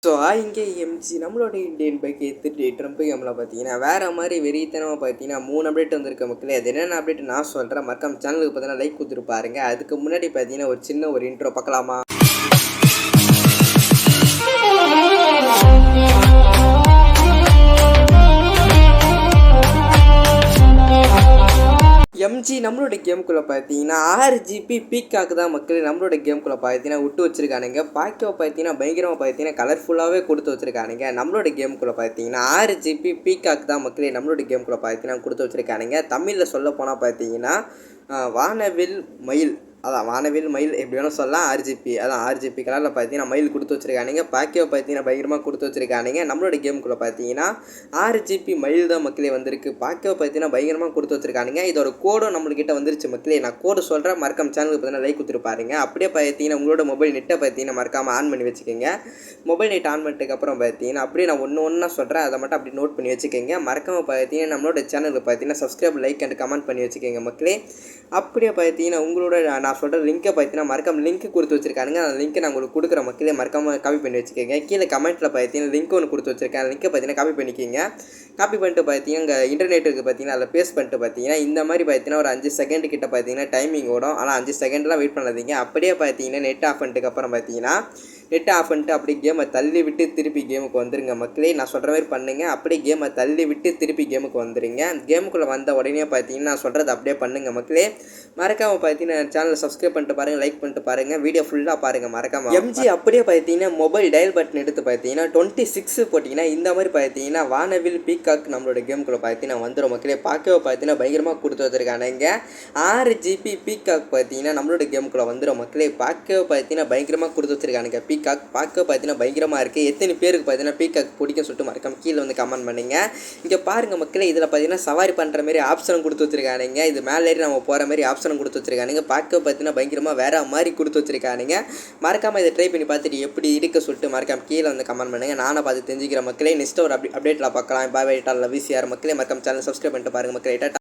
So இங்கே MG நம்மளோட Indian bike எடுத்துகிட்டு ட்ரம்ப் கேமில் பார்த்தீங்கன்னா வேறு மாதிரி வெறித்தனமாக பார்த்தீங்கன்னா 3 அப்டேட் வந்திருக்க மக்களே. அது என்னென்ன அப்டேட் நான் சொல்கிறேன். மறக்காம சேனலுக்கு பார்த்தீங்கன்னா லைக் கொடுத்துருப்பாருங்க. அதுக்கு முன்னாடி பார்த்தீங்கன்னா ஒரு சின்ன ஒரு இன்ட்ரோ பார்க்கலாமா? எம்ஜி நம்மளோட கேமுக்குள்ளே பார்த்தீங்கன்னா 6 GB பீக்காக்கு தான் மக்கள் நம்மளோட கேமுக்குள்ளே பார்த்தீங்கன்னா விட்டு வச்சுருக்கானுங்க. பாக்கியோ பார்த்தீங்கன்னா பயங்கரமாக பார்த்தீங்கன்னா கலர்ஃபுல்லாகவே கொடுத்து வச்சுருக்கானுங்க. நம்மளோட கேமுக்குள்ளே பார்த்தீங்கன்னா 6 GB பீக்காக்கு தான் மக்களே நம்மளோட கேமுக்குள்ளே பார்த்தீங்கன்னா கொடுத்து வச்சுருக்கானுங்க. தமிழில் சொல்ல போனால் பார்த்தீங்கன்னா வானவில் மயில், அதான் வானவில் மயில் எப்படி வேணும் சொல்லலாம். 6 GB, அதான் 6 GB கலரில் பார்த்தீங்கன்னா மயில் கொடுத்து வச்சுருக்கானுங்க. பாக்கியோ பார்த்தீங்கன்னா பயங்கரமாக கொடுத்து வச்சுருக்கானுங்க. நம்மளோட கேமுக்குள்ளே பார்த்தீங்கன்னா 6 GB மயில் தான் மக்களே வந்திருக்கு. பாக்கியோ பார்த்தீங்கன்னா பயங்கரமாக கொடுத்து வச்சுருக்கானுங்க. இதோட கோடும் நம்மள்கிட்ட வந்துருச்சு மக்களே. நான் கோடு சொல்கிறேன், மறக்காம சேனலுக்கு பார்த்தீங்கன்னா லைக் கொடுத்துருப்பாருங்க. அப்படியே பார்த்தீங்கன்னா உங்களோட மொபைல் நெட்டை பார்த்தீங்கன்னா மறக்காமல் ஆன் பண்ணி வச்சுக்கோங்க. மொபைல் நெட் ஆன் பண்ணிட்டுக்கப்புறம் பார்த்தீங்கன்னா அப்படியே நான் ஒன்று சொல்கிறேன், அதை மட்டும் அப்படி நோட் பண்ணி வச்சுக்கோங்க. மறக்காமல் பார்த்தீங்கன்னா நம்மளோட சேனலுக்கு பார்த்தீங்கன்னா சப்ஸ்கிரைப், லைக் அண்ட் கமெண்ட் பண்ணி வச்சுக்கோங்க மக்களே. அப்படியே பார்த்தீங்கன்னா உங்களோட நான் சொல்கிற லிங்க்கை பார்த்தீங்கன்னா மறக்காம லிங்க் கொடுத்து வச்சுருக்கானுங்க. அந்த லிங்க்கை நான் உங்களுக்கு கொடுக்குற மக்களே மறக்காமல் காப்பி பண்ணி வச்சுக்கோங்க. கீழே கமெண்ட்டில் பார்த்தீங்கன்னா லிங்க் ஒன்று கொடுத்து வச்சுருக்கேன். அந்த லிங்க்கை பார்த்தீங்கன்னா காப்பி பண்ணிக்கிங்க. காப்பி பண்ணிட்டு பார்த்தீங்கன்னா இங்கே இன்டர்நெட்டுக்கு பார்த்தீங்கன்னா அதில் பேஸ்ட் பண்ணிட்டு பார்த்தீங்கன்னா இந்த மாதிரி பார்த்தீங்கன்னா ஒரு 5 செகண்ட் கிட்ட பார்த்தீங்கன்னா டைமிங் ஓடும். ஆனால் 5 செகண்ட்லாம் வெயிட் பண்ணாதீங்க. அப்படியே பார்த்தீங்கன்னா நெட் ஆஃப் பண்ணிட்டுக்கு அப்புறம் பார்த்தீங்கன்னா நெட்டை ஆஃப் பண்ணிட்டு அப்படியே கேமை தள்ளி விட்டு திருப்பி கேமுக்கு வந்துருங்க மக்களே. நான் சொல்கிற மாதிரி பண்ணுங்கள். அப்படியே கேமை தள்ளி விட்டு திருப்பி கேமுக்கு வந்துடுங்க. கேமுக்குள்ளே வந்த உடனே பார்த்தீங்கன்னா நான் சொல்கிறது அப்படியே பண்ணுங்கள் மக்களே. மறக்காமல் பார்த்தீங்கன்னா சேனலை சப்ஸ்கிரைப் பண்ணிட்டு பாருங்கள், லைக் பண்ணிட்டு பாருங்கள், வீடியோ ஃபுல்லாக பாருங்கள் மறக்காமல். எம்ஜி அப்படியே பார்த்தீங்கன்னா மொபைல் டயல் பட்டன் எடுத்து பார்த்தீங்கன்னா 26 போட்டிங்கன்னா இந்த மாதிரி பார்த்தீங்கன்னா வானவில் பீகாக் நம்மளோட கேமுக்குள்ளே பார்த்தீங்கன்னா வந்துடும் மக்களே. பார்க்கவே பார்த்தீங்கன்னா பயங்கரமாக கொடுத்து வச்சுருக்கானுங்க. 6 GB பீகாக் பார்த்தீங்கன்னா நம்மளோட கேமுக்குள்ளே வந்துடும் மக்களே. பார்க்கவே பார்த்தீங்கன்னா பயங்கரமாக கொடுத்து வச்சுருக்கானுங்க. பீகாக் பார்க்க பார்த்தீங்கன்னா பயங்கரமாக இருக்குது. எத்தனை பேருக்கு பார்த்தீங்கன்னா பீகாக் பிடிக்கும் சொல்லிட்டு மறக்காம கீழே வந்து கமெண்ட் பண்ணுங்க. இங்கே பாருங்கள் மக்களே, இதில் பார்த்தீங்கன்னா சவாரி பண்ணுற மாதிரி ஆப்ஷனும் கொடுத்து வச்சுருக்கானுங்க. இது மேலே ஏறி நம்ம போகிற மாதிரி ஆப்ஷனும் கொடுத்து வச்சுருக்கானுங்க. பார்க்க பார்த்தீங்கன்னா பயங்கரமாக வேறு மாதிரி கொடுத்து வச்சுருக்கானுங்க. மறக்காமல் இதை ட்ரை பண்ணி பார்த்துட்டு எப்படி இருக்க சொல்லிட்டு மறக்காம கீழே வந்து கமெண்ட் பண்ணுங்கள். நானும் பார்த்து தெரிஞ்சுக்கிற மக்களே. நெக்ஸ்ட் ஒரு அப்டேட்டில் பார்க்கலாம். பாய் பாய் டால் லவ் யூ மக்களே. மறக்காம சேனல் சப்ஸ்கிரைப் பண்ணிட்டு பாருங்கள் மக்களே.